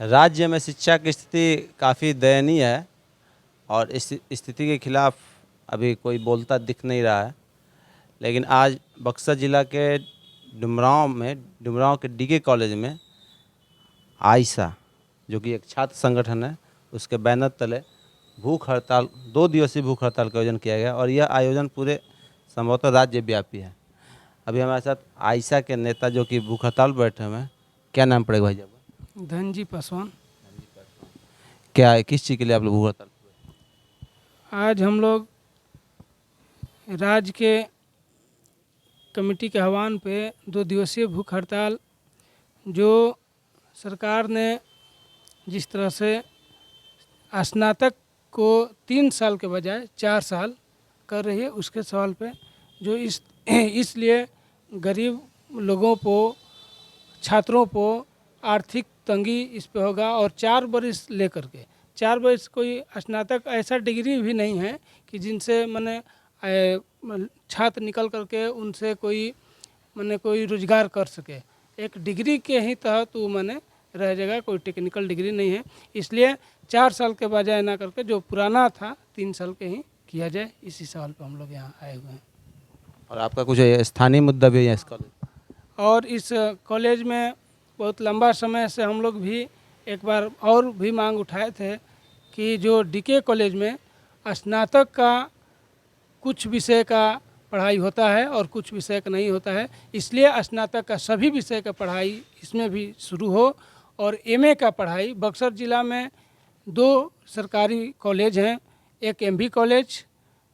राज्य में शिक्षा की स्थिति काफ़ी दयनीय है और इस स्थिति के खिलाफ अभी कोई बोलता दिख नहीं रहा है। लेकिन आज बक्सर ज़िला के डुमरांव के डीके कॉलेज में आयशा, जो कि एक छात्र संगठन है, उसके बैनर तले भूख हड़ताल 2 दिवसीय भूख हड़ताल का आयोजन किया गया और यह आयोजन पूरे संभवतः राज्य व्यापी है। अभी हमारे साथ आयशा के नेता जो कि भूख हड़ताल पर बैठे हुए हैं, क्या नाम पड़ेगा भाई जब? धनजी पासवान। क्या है, किस चीज़ के लिए आप लोग भूख हड़ताल? आज हम लोग राज्य के कमेटी के आह्वान पे 2 दिवसीय भूख हड़ताल, जो सरकार ने जिस तरह से स्नातक को 3 साल के बजाय 4 साल कर रही है, उसके सवाल पे जो इसलिए गरीब लोगों को, छात्रों को आर्थिक तंगी इस पे होगा। और 4 बरिस लेकर के 4 बरिस कोई स्नातक ऐसा डिग्री भी नहीं है कि जिनसे मैंने छात्र निकल करके उनसे कोई रोजगार कर सके। एक डिग्री के ही तहत वो मैंने रह जाएगा, कोई टेक्निकल डिग्री नहीं है। इसलिए 4 साल के बजाय ना करके जो पुराना था 3 साल के ही किया जाए, इसी सवाल पर हम लोग यहाँ आए हुए हैं। और आपका कुछ स्थानीय मुद्दा भी है इस कॉलेज? और इस कॉलेज में बहुत लंबा समय से हम लोग भी एक बार और भी मांग उठाए थे कि जो डीके कॉलेज में स्नातक का कुछ विषय का पढ़ाई होता है और कुछ विषय का नहीं होता है, इसलिए स्नातक का सभी विषय का पढ़ाई इसमें भी शुरू हो। और एमए का पढ़ाई बक्सर ज़िला में 2 सरकारी कॉलेज हैं, एक एमबी कॉलेज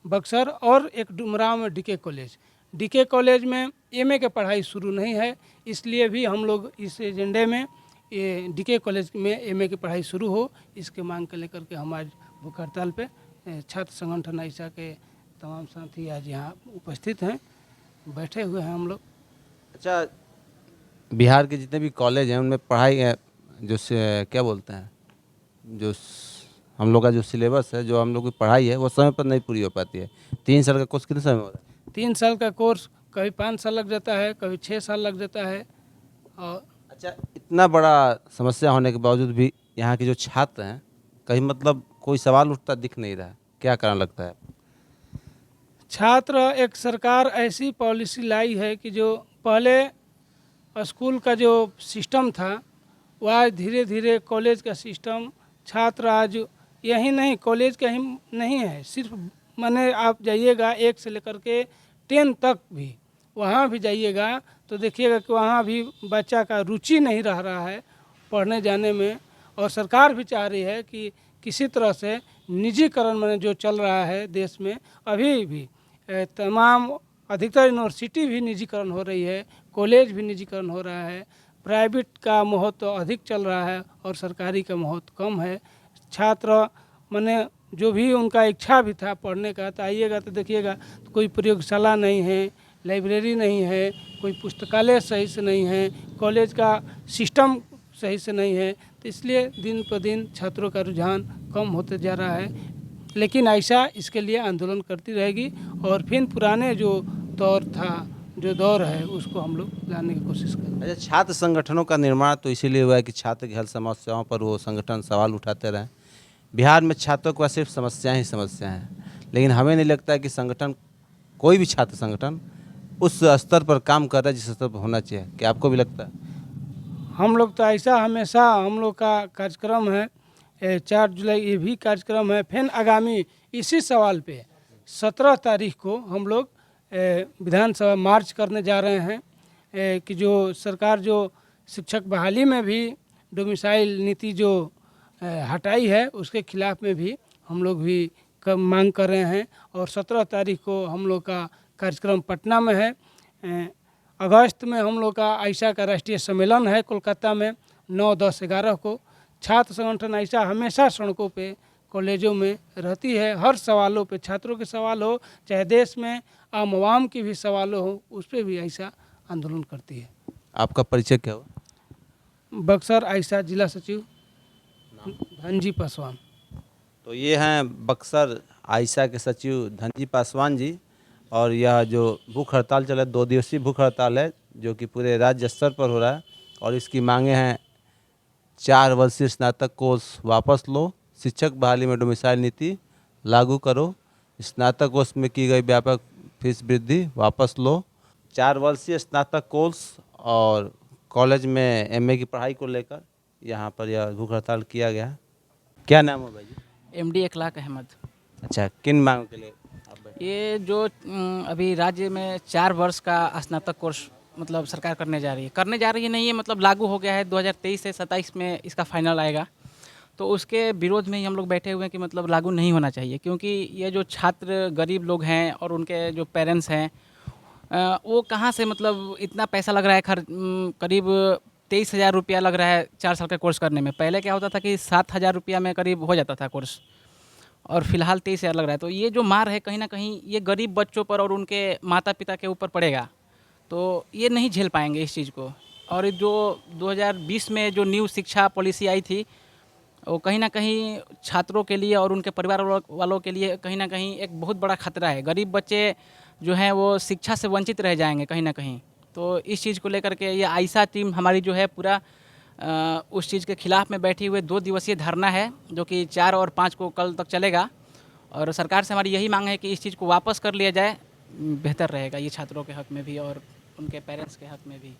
बक्सर और एक डुमरांव में डीके कॉलेज। डीके कॉलेज में एमए की पढ़ाई शुरू नहीं है, इसलिए भी हम लोग इस एजेंडे में ये डीके कॉलेज में एमए की पढ़ाई शुरू हो, इसके मांग को लेकर के हम आज भूख हड़ताल पे छात्र संगठन आयशा के तमाम साथी आज यहाँ उपस्थित हैं, बैठे हुए हैं हम लोग। अच्छा, बिहार के जितने भी कॉलेज हैं उनमें पढ़ाई क्या बोलते हैं, हम लोग का जो सिलेबस है, जो हम लोग की पढ़ाई है, वो समय पर नहीं पूरी हो पाती है। 3 साल का कोर्स कितने समय में हो रहा है? 3 साल का कोर्स कभी 5 साल लग जाता है, कभी 6 साल लग जाता है। और अच्छा, इतना बड़ा समस्या होने के बावजूद भी यहाँ के जो छात्र हैं, कहीं मतलब कोई सवाल उठता दिख नहीं रहा है, क्या कारण लगता है? छात्र, एक सरकार ऐसी पॉलिसी लाई है कि जो पहले स्कूल का जो सिस्टम था, वह आज धीरे धीरे कॉलेज का सिस्टम, छात्र आज यही नहीं कॉलेज का ही नहीं है, सिर्फ माने आप जाइएगा 1 से लेकर के 10 तक भी, वहाँ भी जाइएगा तो देखिएगा कि वहाँ भी बच्चा का रुचि नहीं रहा है पढ़ने जाने में। और सरकार भी चाह रही है कि किसी तरह से निजीकरण में जो चल रहा है देश में, अभी भी तमाम अधिकतर यूनिवर्सिटी भी निजीकरण हो रही है, कॉलेज भी निजीकरण हो रहा है, प्राइवेट का महत्व तो अधिक चल रहा है और सरकारी का महत्व कम है। छात्र माने जो भी उनका इच्छा भी था पढ़ने का, तो आइएगा तो देखिएगा तो कोई प्रयोगशाला नहीं है, लाइब्रेरी नहीं है, कोई पुस्तकालय सही से नहीं है, कॉलेज का सिस्टम सही से नहीं है, तो इसलिए दिन पर दिन छात्रों का रुझान कम होते जा रहा है। लेकिन आयशा इसके लिए आंदोलन करती रहेगी और फिर पुराने जो दौर है उसको हम लोग लाने की कोशिश करेंगे। अच्छा, छात्र संगठनों का निर्माण तो इसीलिए हुआ है कि छात्र की हर समस्याओं पर वो संगठन सवाल उठाते रहें। बिहार में छात्रों का सिर्फ समस्याएं ही समस्या हैं, लेकिन हमें नहीं लगता है कि संगठन, कोई भी छात्र संगठन उस स्तर पर काम कर रहा है जिस स्तर पर होना चाहिए। क्या आपको भी लगता है? हम लोग तो ऐसा हमेशा हम लोग का कार्यक्रम है, 4 जुलाई ये भी कार्यक्रम है। फिर आगामी इसी सवाल पे 17 तारीख को हम लोग विधानसभा मार्च करने जा रहे हैं कि जो सरकार जो शिक्षक बहाली में भी डोमिसाइल नीति जो हटाई है, उसके खिलाफ में भी हम लोग भी मांग कर रहे हैं। और 17 तारीख को हम लोग का कार्यक्रम पटना में है। अगस्त में हम लोग का आयशा का राष्ट्रीय सम्मेलन है कोलकाता में 9, 10, 11 को। छात्र संगठन आयशा हमेशा सड़कों पे, कॉलेजों में रहती है, हर सवालों पे, छात्रों के सवाल हो चाहे देश में आम आवाम की भी सवालों हो, उस पर भी आयशा आंदोलन करती है। आपका परिचय क्या हुआ? बक्सर आयशा जिला सचिव धनजी पासवान। तो ये हैं बक्सर आयशा के सचिव धनजी पासवान जी। और यह जो भूख हड़ताल चला है, 2 दिवसीय भूख हड़ताल है, जो कि पूरे राज्य स्तर पर हो रहा है। और इसकी मांगे हैं 4 वर्षीय स्नातक कोर्स वापस लो, शिक्षक बहाली में डोमिसाइल नीति लागू करो, स्नातक कोर्स में की गई व्यापक फीस वृद्धि वापस लो। 4 वर्षीय स्नातक कोर्स और कॉलेज में एमए की पढ़ाई को लेकर यहाँ पर यह भूख हड़ताल किया गया। क्या नाम है भाई जी? एमडी इखलाक अहमद। अच्छा, किन मांगों के लिए आप बैठे? ये जो अभी राज्य में 4 वर्ष का स्नातक कोर्स मतलब सरकार करने जा रही है नहीं है, मतलब लागू हो गया है 2023 से 27 में इसका फाइनल आएगा। तो उसके विरोध में ही हम लोग बैठे हुए हैं कि मतलब लागू नहीं होना चाहिए, क्योंकि ये जो छात्र गरीब लोग हैं और उनके जो पेरेंट्स हैं वो कहाँ से मतलब इतना पैसा लग रहा है करीब 23,000 रुपया लग रहा है 4 साल का कोर्स करने में। पहले क्या होता था कि 7,000 रुपया में करीब हो जाता था कोर्स, और फिलहाल 23,000 लग रहा है। तो ये जो मार है कहीं ना कहीं ये गरीब बच्चों पर और उनके माता पिता के ऊपर पड़ेगा, तो ये नहीं झेल पाएंगे इस चीज़ को। और जो 2020 में जो न्यू शिक्षा पॉलिसी आई थी वो कहीं ना कहीं छात्रों के लिए और उनके परिवार वालों के लिए कहीं ना कहीं एक बहुत बड़ा खतरा है। गरीब बच्चे जो हैं वो शिक्षा से वंचित रह जाएंगे कहीं ना कहीं। तो इस चीज़ को लेकर के ये आयशा टीम हमारी जो है पूरा उस चीज़ के खिलाफ में बैठी हुए 2 दिवसीय धरना है, जो कि 4 और 5 को कल तक चलेगा। और सरकार से हमारी यही मांग है कि इस चीज़ को वापस कर लिया जाए, बेहतर रहेगा ये छात्रों के हक में भी और उनके पेरेंट्स के हक में भी।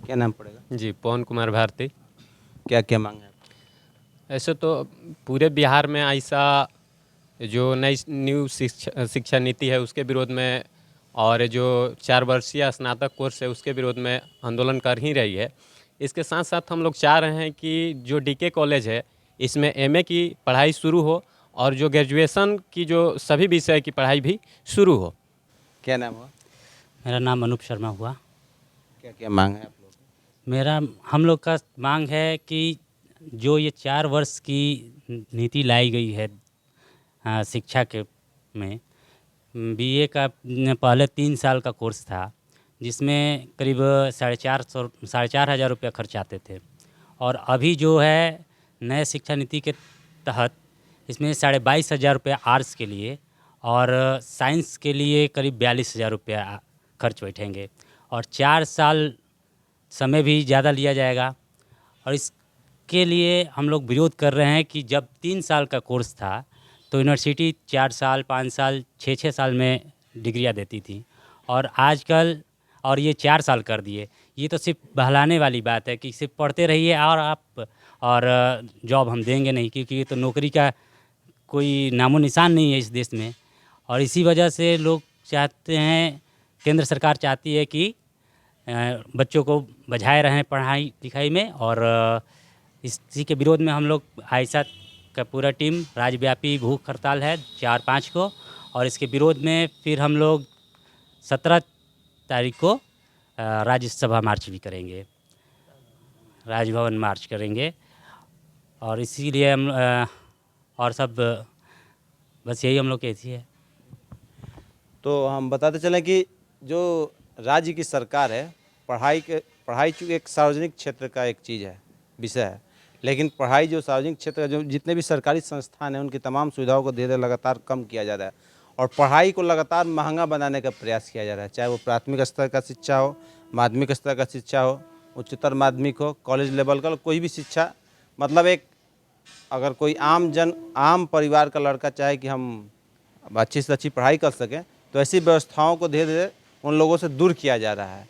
क्या नाम पड़ेगा? जी, पवन कुमार भारती। क्या क्या मांग है? ऐसे तो पूरे बिहार में ऐसा जो नई न्यू शिक्षा नीति है उसके विरोध में और जो 4 वर्षीय स्नातक कोर्स है उसके विरोध में आंदोलन कर ही रही है। इसके साथ साथ हम लोग चाह रहे हैं कि जो डीके कॉलेज है इसमें एमए की पढ़ाई शुरू हो और जो ग्रेजुएशन की जो सभी विषय की पढ़ाई भी शुरू हो। क्या नाम हुआ? मेरा नाम अनूप शर्मा हुआ। क्या क्या मांग है आप लोग? हम लोग का मांग है कि जो ये 4 वर्ष की नीति लाई गई है शिक्षा के में, बीए का पहले 3 साल का कोर्स था जिसमें करीब 4,500 रुपया खर्च आते थे, और अभी जो है नए शिक्षा नीति के तहत इसमें 22,500 रुपया आर्ट्स के लिए और साइंस के लिए करीब 42,000 रुपया खर्च बैठेंगे, और 4 साल समय भी ज़्यादा लिया जाएगा। और इसके लिए हम लोग विरोध कर रहे हैं कि जब 3 साल का कोर्स था तो यूनिवर्सिटी 4 साल 5 साल 6 साल में डिग्रियां देती थी, और आजकल और ये 4 साल कर दिए। ये तो सिर्फ बहलाने वाली बात है कि सिर्फ पढ़ते रहिए और आप और जॉब हम देंगे नहीं, क्योंकि ये तो नौकरी का कोई नामो निशान नहीं है इस देश में। और इसी वजह से लोग चाहते हैं, केंद्र सरकार चाहती है कि बच्चों को बझाए रहें पढ़ाई लिखाई में, और इसी के विरोध में हम लोग आयशा का पूरा टीम राज्यव्यापी भूख हड़ताल है 4-5 को, और इसके विरोध में फिर हम लोग 17 तारीख को राज्यसभा मार्च भी करेंगे, राजभवन मार्च करेंगे। और इसीलिए हम और सब बस यही हम लोग कहती है। तो हम बताते चलें कि जो राज्य की सरकार है, पढ़ाई चूँकि एक सार्वजनिक क्षेत्र का एक चीज़ है, विषय है, लेकिन पढ़ाई जो सार्वजनिक क्षेत्र का जो जितने भी सरकारी संस्थान हैं उनकी तमाम सुविधाओं को धीरे धीरे लगातार कम किया जा रहा है, और पढ़ाई को लगातार महंगा बनाने का प्रयास किया जा रहा है। चाहे वो प्राथमिक स्तर का शिक्षा हो, माध्यमिक स्तर का शिक्षा हो, उच्चतर माध्यमिक हो, कॉलेज लेवल का कोई भी शिक्षा, मतलब एक अगर कोई आम परिवार का लड़का चाहे कि हम अच्छी से अच्छी पढ़ाई कर सकें, तो ऐसी व्यवस्थाओं को धीरे धीरे उन लोगों से दूर किया जा रहा है।